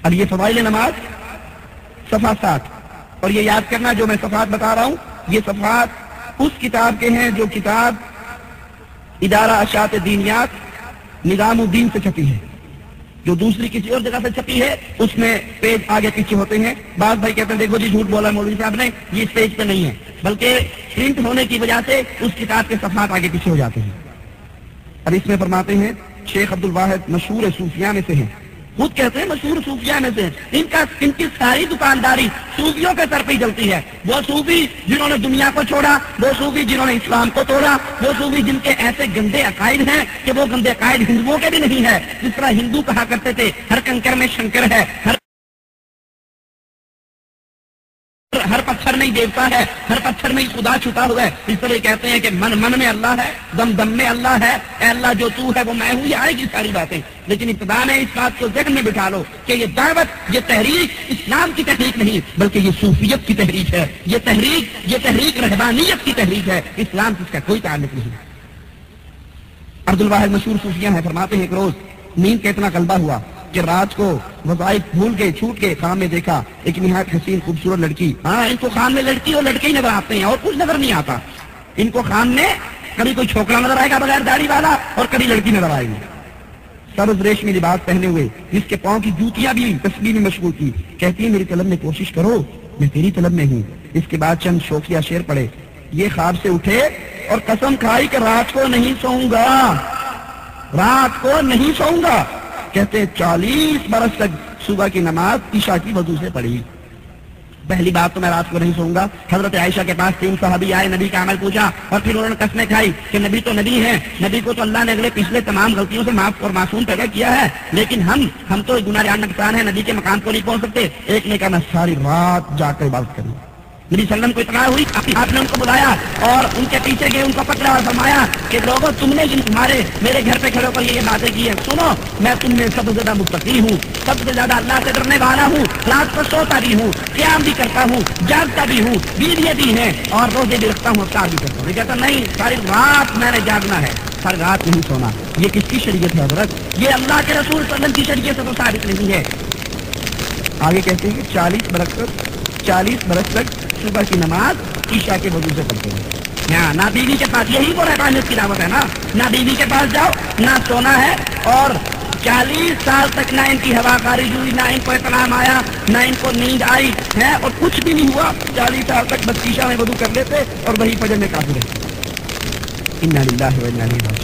اب یہ فضائل نماز صفحہ 60، اور یہ یاد کرنا جو میں صفحات بتا رہا ہوں یہ صفحات اس کتاب کے ہیں جو کتاب ادارہ اشاعت دینیات نظام الدین سے چھپی ہے، جو دوسری کسی اور جگہ سے چھپی ہے اس میں پیج آگے پیچھے ہوتے ہیں۔ بعض بھائی کہتے ہیں دیکھو جی جھوٹ بولا مولوی صاحب نے، یہ اس پیج پہ نہیں ہے، بلکہ پرنٹ ہونے کی وجہ سے اس کتاب کے صفحات آگے پیچھے ہو جاتے ہیں۔ اب اس میں فرماتے ہیں شیخ عبد الواحد مشہور صوفیاء میں سے ہیں، خود کہتے ہیں مشہور صوفیاء میں سے، ان کی ساری دکانداری صوفیوں کے سر پہ ہی چلتی ہے۔ وہ صوفی جنہوں نے دنیا کو چھوڑا، وہ صوفی جنہوں نے اسلام کو توڑا، وہ صوفی جن کے ایسے گندے عقائد ہیں کہ وہ گندے عقائد ہندوؤں کے بھی نہیں ہے۔ جس طرح ہندو کہا کرتے تھے ہر کنکر میں شنکر ہے، ہر پتھر میں ہی دیوتا ہے، ہر پتھر میں ہی خدا چھپا ہوا ہے، اس طرح کہتے ہیں کہ من من میں اللہ ہے، دم دم میں اللہ ہے، اے اللہ جو تو ہے وہ میں ہوں، یہ آئے گی ساری باتیں۔ لیکن ابتدا میں اس بات کو ذہن میں بٹھا لو کہ یہ دعوت، یہ تحریک اسلام کی تحریک نہیں بلکہ یہ صوفیت کی تحریک ہے، یہ تحریک رہبانیت کی تحریک ہے، اسلام سے اس کا کوئی تعلق نہیں۔ عبد الواحد مشہور صوفیاء ہیں، فرماتے ہیں ایک روز نیند کا اتنا غلبہ ہوا کہ رات کو وظائف بھول گئے، چھوٹ گئے، خواب میں دیکھا ایک نہایت حسین خوبصورت لڑکی۔ ہاں ان کو خواب میں لڑکی اور لڑکے ہی نظر آتے ہیں اور کچھ نظر نہیں آتا۔ ان کو خواب میں کبھی کوئی چھوکرا نظر آئے گا بغیر داڑھی والا اور کبھی لڑکی نظر آئے گی، سبز ریشمی لباس پہنے ہوئے، جس کے پاؤں کی جوتیاں بھی تسبیح میں مشغول تھی۔ کہتی ہے میری طلب میں کوشش کرو، میں تیری طلب میں ہوں۔ اس کے بعد چند شوخیہ شعر پڑے۔ یہ خواب سے اٹھے اور قسم کھائی کہ رات کو نہیں سوؤں گا، رات کو نہیں سوؤں گا۔ کہتے ہیں 40 برس تک صبح کی نماز عشاء کی وضو سے پڑھی۔ پہلی بات تو میں رات کو نہیں سوؤں گا۔ حضرت عائشہ کے پاس 3 صحابی آئے، نبی کا عمل پوچھا اور پھر انہوں نے قسمیں کھائی کہ نبی تو نبی ہیں، نبی کو تو اللہ نے اگلے پچھلے تمام غلطیوں سے معاف اور معصوم پیدا کیا ہے، لیکن ہم تو گناہگار نقصان ہیں، نبی کے مقام کو نہیں پہنچ سکتے۔ ایک نے کہا میں ساری رات جا کر عبادت کروں۔ نبی صلی اللہ علیہ وسلم کو اطلاع ہوئی، آپ نے ان کو بلایا اور ان کے پیچھے گئے، ان کو پکڑا اور فرمایا کہ لوگوں تم نے جن تمہارے میرے گھر پہ کھڑے ہو کر یہ باتیں کی ہیں، سنو میں تم میں سب سے زیادہ متقی ہوں، سب سے زیادہ اللہ سے ڈرنے والا ہوں، رات کو سوتا بھی ہوں، قیام بھی کرتا ہوں، جاگتا بھی ہوں، بیویاں بھی ہیں اور روزے بھی رکھتا ہوں، افطار بھی کرتا ہوں۔ یہ کہتا نہیں ساری رات میں نے جاگنا ہے، ساری رات نہیں سونا۔ یہ کس کی شریعت ہے حضرت؟ یہ اللہ کے رسول صلی اللہ علیہ وسلم کی شریعت سے تو ثابت نہیں ہے۔ آگے کہتے ہیں کہ 40 برس تک صبح کی نماز عشاء کے وضو سے پڑھتے ہیں۔ نہ بیوی کے پاس، یہی تو رہبانیت کی دعوت ہے نا، نہ بیوی کے پاس جاؤ، نہ سونا ہے، اور 40 سال تک نہ ان کی ہوا خارج ہوئی، نہ ان کو اطلاع آیا، نہ ان کو نیند آئی ہے، اور کچھ بھی نہیں ہوا۔ 40 سال تک بس عشاء میں وضو کر لیتے اور وہی فجر میں کافر ہے۔ انا للہ و انا الیہ راجعون۔